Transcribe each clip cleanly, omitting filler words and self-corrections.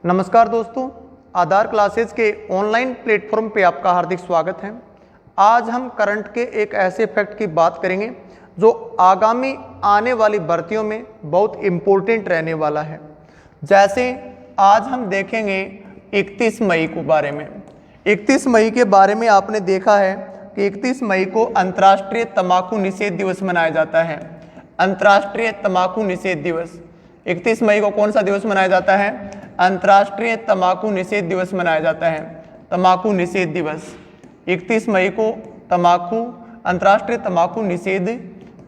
नमस्कार दोस्तों, आधार क्लासेस के ऑनलाइन प्लेटफॉर्म पे आपका हार्दिक स्वागत है। आज हम करंट के एक ऐसे फैक्ट की बात करेंगे जो आगामी आने वाली भर्तियों में बहुत इम्पोर्टेंट रहने वाला है। जैसे आज हम देखेंगे 31 मई के बारे में। 31 मई के बारे में आपने देखा है कि 31 मई को अंतर्राष्ट्रीय तंबाकू निषेध दिवस मनाया जाता है। अंतर्राष्ट्रीय तंबाकू निषेध दिवस 31 मई को कौन सा दिवस मनाया जाता है? अंतर्राष्ट्रीय तंबाकू निषेध दिवस मनाया जाता है। तंबाकू निषेध दिवस 31 मई को अंतर्राष्ट्रीय तंबाकू निषेध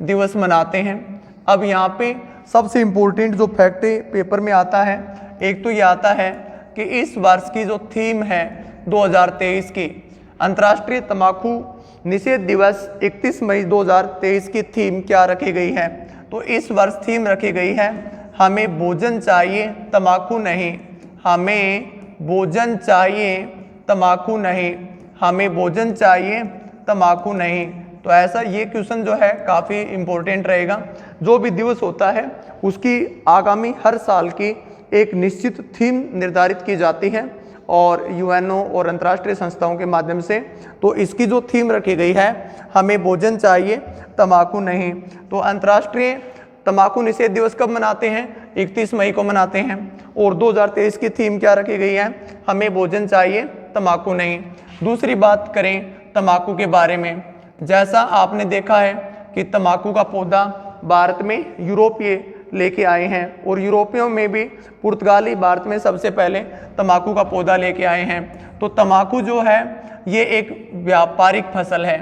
दिवस मनाते हैं। अब यहाँ पे सबसे इम्पोर्टेंट जो फैक्ट पेपर में आता है, एक तो ये आता है कि इस वर्ष की जो थीम है 2023 की अंतर्राष्ट्रीय तंबाकू निषेध दिवस 31 मई 2023 की थीम क्या रखी गई है? तो इस वर्ष थीम रखी गई है, हमें भोजन चाहिए तंबाकू नहीं। हमें भोजन चाहिए तंबाकू नहीं। हमें भोजन चाहिए तंबाकू नहीं। तो ऐसा ये क्वेश्चन जो है काफ़ी इम्पोर्टेंट रहेगा। जो भी दिवस होता है उसकी आगामी हर साल की एक निश्चित थीम निर्धारित की जाती है और यूएनओ और अंतर्राष्ट्रीय संस्थाओं के माध्यम से। तो इसकी जो थीम रखी गई है, हमें भोजन चाहिए तंबाकू नहीं। तो अंतर्राष्ट्रीय तंबाकू निषेध दिवस कब मनाते हैं? 31 मई को मनाते हैं। और 2023 की थीम क्या रखी गई है? हमें भोजन चाहिए तंबाकू नहीं। दूसरी बात करें तंबाकू के बारे में, जैसा आपने देखा है कि तंबाकू का पौधा भारत में यूरोपीय लेके आए हैं और यूरोपियों में भी पुर्तगाली भारत में सबसे पहले तंबाकू का पौधा लेके आए हैं। तो तंबाकू जो है ये एक व्यापारिक फसल है।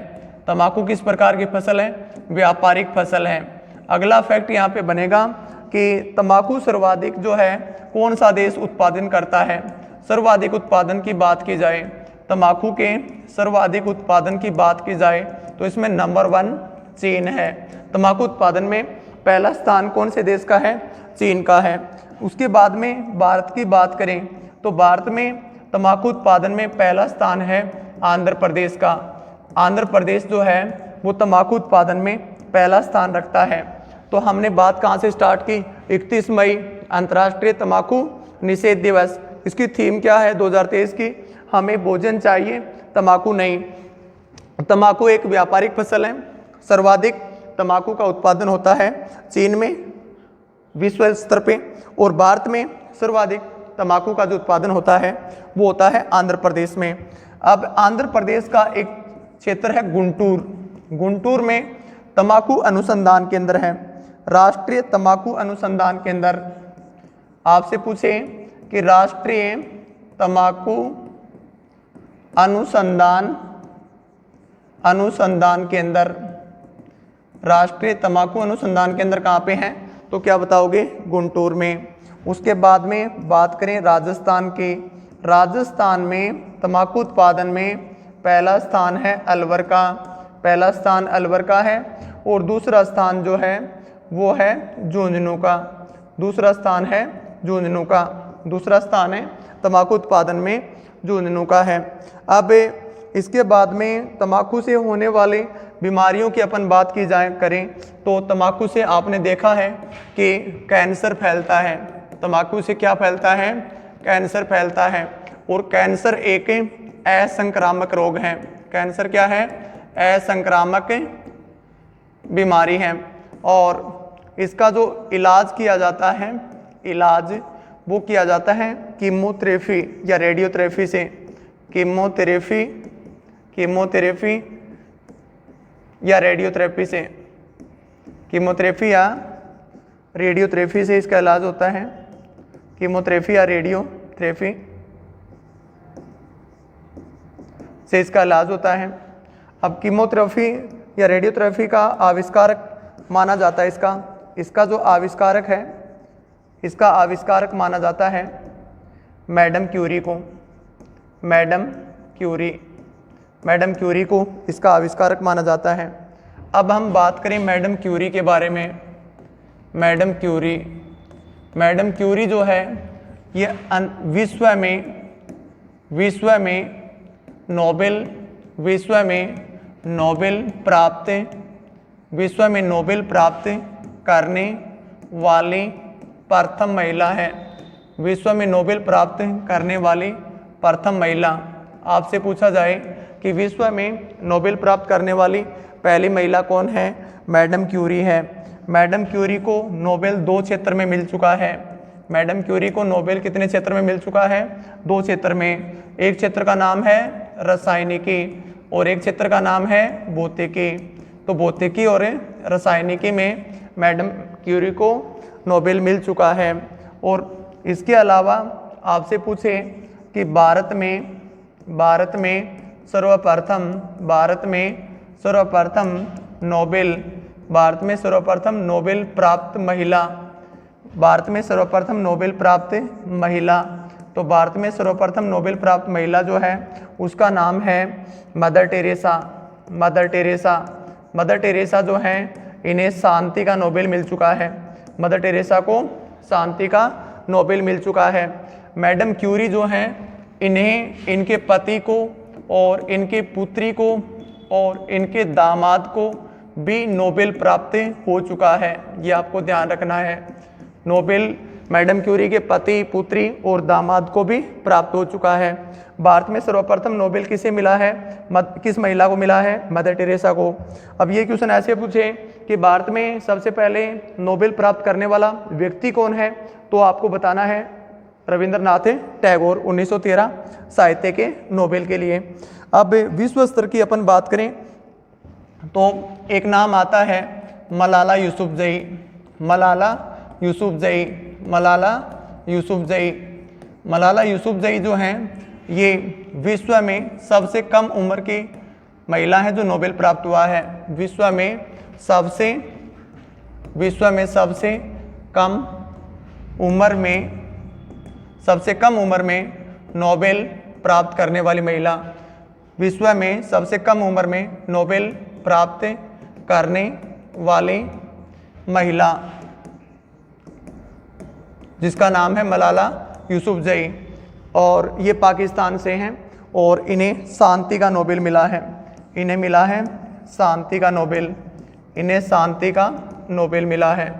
तंबाकू किस प्रकार की फसल है? व्यापारिक फसल है। अगला फैक्ट यहाँ पे बनेगा कि तंबाकू सर्वाधिक जो है कौन सा देश उत्पादन करता है? सर्वाधिक उत्पादन की बात की जाए, तंबाकू के सर्वाधिक उत्पादन की बात की जाए तो इसमें नंबर 1 चीन है। तंबाकू उत्पादन में पहला स्थान कौन से देश का है? चीन का है। उसके बाद में भारत की बात करें तो भारत में तंबाकू उत्पादन में पहला स्थान है आंध्र प्रदेश का। आंध्र प्रदेश जो है वो तंबाकू उत्पादन में पहला स्थान रखता है। तो हमने बात कहाँ से स्टार्ट की? 31 मई अंतर्राष्ट्रीय तंबाकू निषेध दिवस। इसकी थीम क्या है 2023 की? हमें भोजन चाहिए तंबाकू नहीं। तंबाकू एक व्यापारिक फसल है। सर्वाधिक तंबाकू का उत्पादन होता है चीन में विश्व स्तर पे, और भारत में सर्वाधिक तंबाकू का जो उत्पादन होता है वो होता है आंध्र प्रदेश में। अब आंध्र प्रदेश का एक क्षेत्र है गुंटूर। गुंटूर में तंबाकू अनुसंधान केंद्र है, राष्ट्रीय तंबाकू अनुसंधान केंद्र। आपसे पूछे कि राष्ट्रीय तंबाकू अनुसंधान केंद्र, राष्ट्रीय तंबाकू अनुसंधान केंद्र कहाँ पे है? तो क्या बताओगे? गुंटूर में। उसके बाद में बात करें राजस्थान की। राजस्थान में तंबाकू उत्पादन में पहला स्थान है अलवर का। पहला स्थान अलवर का है और दूसरा स्थान जो है वो है झुंझुनू का। दूसरा स्थान है झुंझुनू का। दूसरा स्थान है तंबाकू उत्पादन में झुंझुनू का है। अब इसके बाद में तंबाकू से होने वाले बीमारियों की अपन बात की जाए करें तो तंबाकू से आपने देखा है कि कैंसर फैलता है। तंबाकू से क्या फैलता है? कैंसर फैलता है। और कैंसर एक असंक्रामक रोग है। कैंसर क्या है? असंक्रामक बीमारी है। और इसका जो इलाज किया जाता है, इलाज वो किया जाता है कीमोथेरेपी या रेडियोथेरेपी से। कीमोथेरेपी या रेडियोथेरेपी से। कीमोथेरेपी या रेडियोथेरेपी से इसका इलाज होता है। कीमोथेरेपी या रेडियोथेरेपी से इसका इलाज होता है। अब कीमोथेरेपी या रेडियोथेरेपी का आविष्कारक माना जाता है इसका जो आविष्कारक है, इसका आविष्कारक माना जाता है मैडम क्यूरी को। मैडम क्यूरी को इसका आविष्कारक माना जाता है। अब हम बात करें मैडम क्यूरी के बारे में। मैडम क्यूरी जो है ये विश्व में नोबेल प्राप्त करने वाली प्रथम महिला है। विश्व में नोबेल प्राप्त करने वाली प्रथम महिला। आपसे पूछा जाए कि विश्व में नोबेल प्राप्त करने वाली पहली महिला कौन है, मैडम क्यूरी है। मैडम क्यूरी को नोबेल 2 क्षेत्र में मिल चुका है। मैडम क्यूरी को नोबेल कितने क्षेत्र में मिल चुका है, 2 क्षेत्र में। एक क्षेत्र का नाम है रसायनिकी और एक क्षेत्र का नाम है भौतिकी। तो भौतिकी और रसायनिकी में मैडम क्यूरी को नोबेल मिल चुका है। और इसके अलावा आपसे पूछे कि भारत में सर्वप्रथम नोबेल प्राप्त महिला। भारत में सर्वप्रथम नोबेल प्राप्त महिला, तो भारत में सर्वप्रथम नोबेल प्राप्त महिला जो है उसका नाम है मदर टेरेसा। मदर टेरेसा जो है इन्हें शांति का नोबेल मिल चुका है। मदर टेरेसा को शांति का नोबेल मिल चुका है। मैडम क्यूरी जो हैं इन्हें इनके पति को और इनके पुत्री को और इनके दामाद को भी नोबेल प्राप्त हो चुका है, ये आपको ध्यान रखना है। नोबेल मैडम क्यूरी के पति, पुत्री और दामाद को भी प्राप्त हो चुका है। भारत में सर्वप्रथम नोबेल किसे मिला है, किस महिला को मिला है, मदर टेरेसा को। अब ये क्वेश्चन ऐसे पूछे कि भारत में सबसे पहले नोबेल प्राप्त करने वाला व्यक्ति कौन है, तो आपको बताना है रविंद्रनाथ टैगोर, 1913 साहित्य के नोबेल के लिए। अब विश्व स्तर की अपन बात करें तो एक नाम आता है मलाला यूसुफजई जो हैं ये विश्व में सबसे कम उम्र की महिला है जो नोबेल प्राप्त हुआ है। विश्व में सबसे कम उम्र में नोबेल प्राप्त करने वाली महिला। विश्व में सबसे कम उम्र में नोबेल प्राप्त करने वाली महिला जिसका नाम है मलाला यूसुफजई, और ये पाकिस्तान से हैं और इन्हें शांति का नोबेल मिला है। इन्हें मिला है शांति का नोबेल। इन्हें शांति का नोबेल मिला है।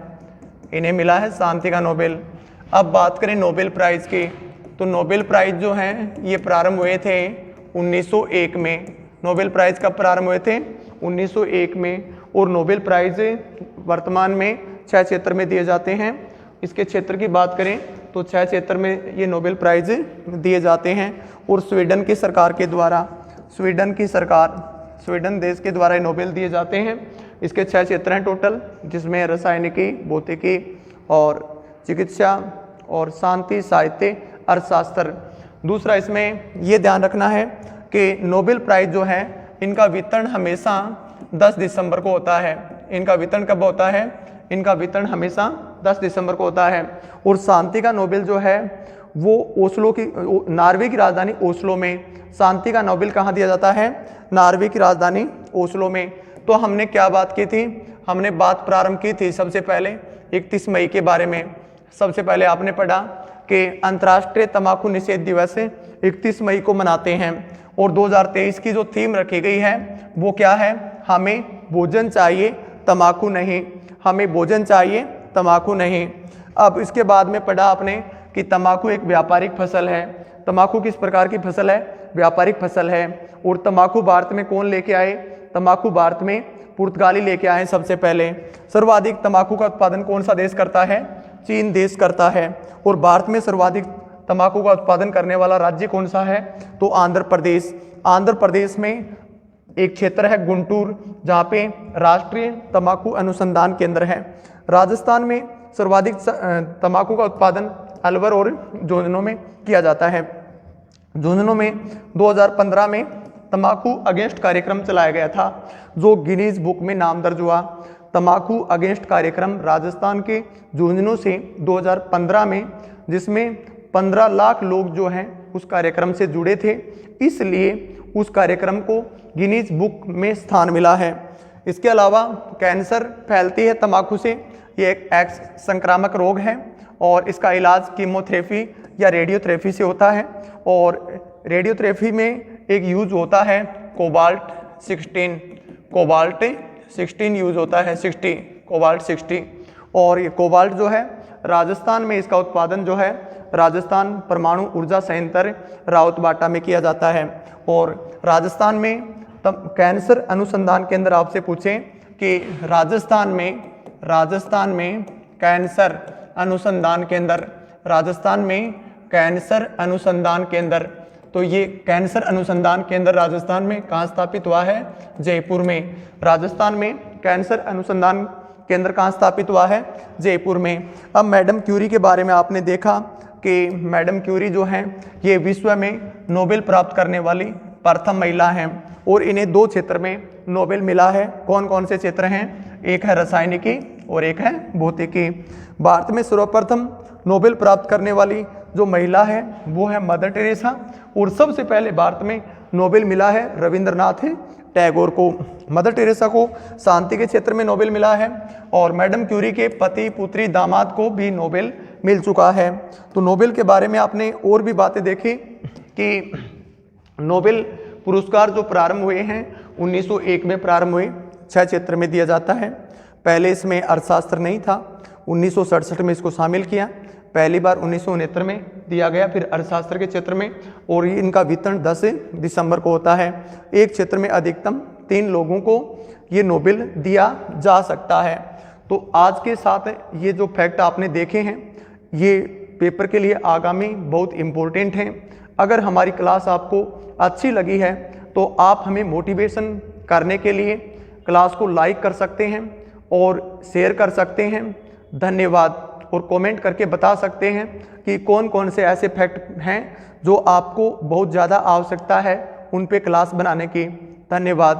इन्हें मिला है शांति का नोबेल। अब बात करें नोबेल प्राइज़ की, तो नोबेल प्राइज़ जो हैं ये प्रारंभ हुए थे 1901 में। नोबेल प्राइज़ कब प्रारंभ हुए थे, 1901 में। और नोबेल प्राइज़ वर्तमान में 6 क्षेत्र में दिए जाते हैं। इसके क्षेत्र की बात करें तो 6 क्षेत्र में ये नोबेल प्राइज़ दिए जाते हैं। और स्वीडन की सरकार के द्वारा, स्वीडन देश के द्वारा ये नोबेल दिए जाते हैं। इसके 6 क्षेत्र हैं टोटल, जिसमें रसायनिकी, भौतिकी और चिकित्सा और शांति, साहित्य, अर्थशास्त्र। दूसरा इसमें ये ध्यान रखना है कि नोबेल प्राइज़ जो है इनका वितरण हमेशा 10 दिसंबर को होता है। इनका वितरण कब होता है, इनका वितरण हमेशा 10 दिसंबर को होता है। और शांति का नोबेल जो है वो ओस्लो की, नॉर्वे की राजधानी ओस्लो में शांति का नोबेल कहाँ दिया जाता है, नॉर्वे की राजधानी ओस्लो में। तो हमने क्या बात की थी, हमने बात प्रारंभ की थी सबसे पहले 31 मई के बारे में। सबसे पहले आपने पढ़ा कि अंतर्राष्ट्रीय तंबाकू निषेध दिवस 31 मई को मनाते हैं। और 2023 की जो थीम रखी गई है वो क्या है, हमें भोजन चाहिए तंबाकू नहीं, हमें भोजन चाहिए तंबाकू नहीं। अब इसके बाद में पढ़ा आपने कि तंबाकू एक व्यापारिक फसल है। तंबाकू किस प्रकार की फसल है, व्यापारिक फसल है। और तंबाकू भारत में कौन लेके आए, तंबाकू भारत में पुर्तगाली लेके आए सबसे पहले। सर्वाधिक तंबाकू का उत्पादन कौन सा देश करता है, चीन देश करता है। और भारत में सर्वाधिक तंबाकू का उत्पादन करने वाला राज्य कौन सा है, तो आंध्र प्रदेश। आंध्र प्रदेश में एक क्षेत्र है गुंटूर, जहाँ पे राष्ट्रीय तंबाकू अनुसंधान केंद्र है। राजस्थान में सर्वाधिक तंबाकू का उत्पादन अलवर और झुंझुनू में किया जाता है। झुंझुनू में 2015 में तंबाकू अगेंस्ट कार्यक्रम चलाया गया था, जो गिनीज बुक में नाम दर्ज हुआ। तंबाकू अगेंस्ट कार्यक्रम राजस्थान के झुंझुनू से 2015 में, जिसमें 15 लाख लोग जो हैं उस कार्यक्रम से जुड़े थे, इसलिए उस कार्यक्रम को गिनीज बुक में स्थान मिला है। इसके अलावा कैंसर फैलती है तंबाकू से, ये एक एक्स संक्रामक रोग है और इसका इलाज कीमोथेरेपी या रेडियोथेरेपी से होता है। और रेडियोथेरेपी में एक यूज होता है कोबाल्ट 16 यूज होता है, कोबाल्ट 60। और ये कोबाल्ट जो है राजस्थान में इसका उत्पादन जो है राजस्थान परमाणु ऊर्जा संयंत्र रावतबाटा में किया जाता है। और राजस्थान में तब कैंसर अनुसंधान केंद्र आपसे पूछें कि राजस्थान में कैंसर अनुसंधान केंद्र, राजस्थान में कैंसर अनुसंधान केंद्र, तो ये कैंसर अनुसंधान केंद्र राजस्थान में कहाँ स्थापित हुआ है? जयपुर में। राजस्थान में कैंसर अनुसंधान केंद्र कहाँ स्थापित हुआ है? जयपुर में। अब मैडम क्यूरी के बारे में आपने देखा कि मैडम क्यूरी जो हैं ये विश्व में नोबेल प्राप्त करने वाली प्रथम महिला हैं और इन्हें 2 क्षेत्र में नोबेल मिला है। कौन कौन से क्षेत्र हैं? एक है रसायनिकी और एक है भौतिकी। भारत में सर्वप्रथम नोबेल प्राप्त करने वाली जो महिला है वो है मदर टेरेसा और सबसे पहले भारत में नोबेल मिला है रविंद्रनाथ टैगोर को। मदर टेरेसा को शांति के क्षेत्र में नोबेल मिला है और मैडम क्यूरी के पति, पुत्री, दामाद को भी नोबेल मिल चुका है। तो नोबेल के बारे में आपने और भी बातें देखी कि नोबेल पुरस्कार जो प्रारंभ हुए हैं 1901 में प्रारंभ हुए, 6 क्षेत्र में दिया जाता है। पहले इसमें अर्थशास्त्र नहीं था, 1967 में इसको शामिल किया, पहली बार 1969 में दिया गया, फिर अर्थशास्त्र के क्षेत्र में, और इनका वितरण 10 दिसंबर को होता है। एक क्षेत्र में अधिकतम 3 लोगों को ये नोबेल दिया जा सकता है। तो आज के साथ ये जो फैक्ट आपने देखे हैं ये पेपर के लिए आगामी बहुत इम्पोर्टेंट हैं। अगर हमारी क्लास आपको अच्छी लगी है तो आप हमें मोटिवेशन करने के लिए क्लास को लाइक कर सकते हैं और शेयर कर सकते हैं। धन्यवाद। और कमेंट करके बता सकते हैं कि कौन कौन से ऐसे फैक्ट हैं जो आपको बहुत ज़्यादा आवश्यकता है उन पे क्लास बनाने की। धन्यवाद।